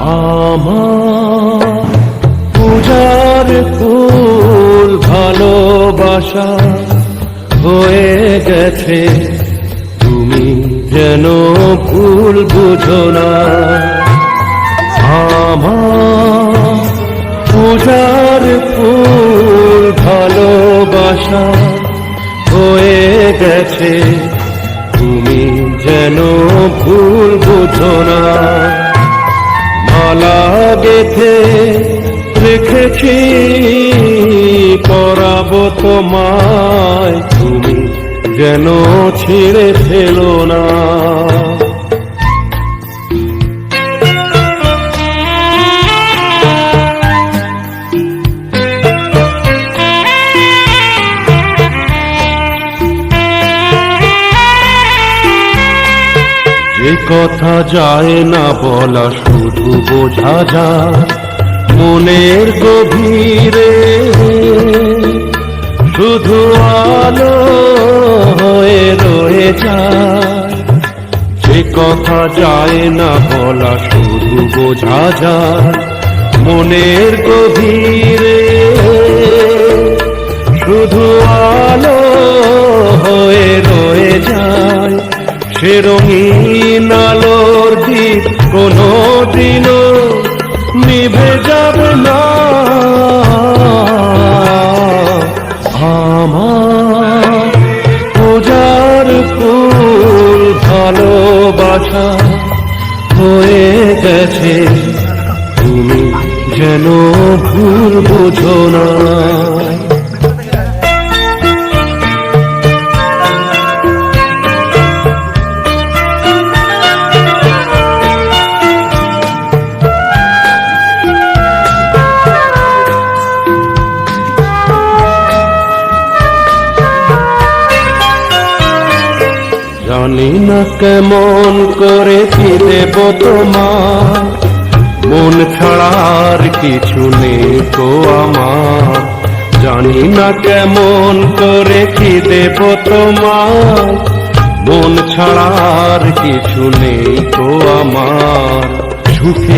আমার পূজার ফুল ভালোবাসা হয়ে গেছে, তুমি যেন ভুল বুঝো না। আমার পূজার ফুল ভালোবাসা হয়ে গেছে, তুমি যেন ভুল বুঝো না। মালা গেথে রেখেছি পরাবো তোমায়, তুমি যেন ছিঁড়ে ফেলো না। যে কথা যায় না বলা শুধু বোঝা যায় মনের গভীরে, শুধু আলো হয়ে রয়ে যায়। যে কথা যায় না বলা শুধু বোঝা যায় মনের গভীরে, শুধু আলো হয়ে রয়ে যায়। সে রঙিন আলোর দ্বীপ কোনো দিনও নিভে যাবে না। আমার পূজার ফুল ভালোবাসা হয়ে গেছে, তুমি যেন ভুল বুঝো না। জানি না কেমন করে কি দেব তোমার, মন ছাড়ার কিছু নেই তো আমার। জানি না কেমন করে কি দেব তোমার, মন ছাড়ার কিছু নেই তো আমার। সুখে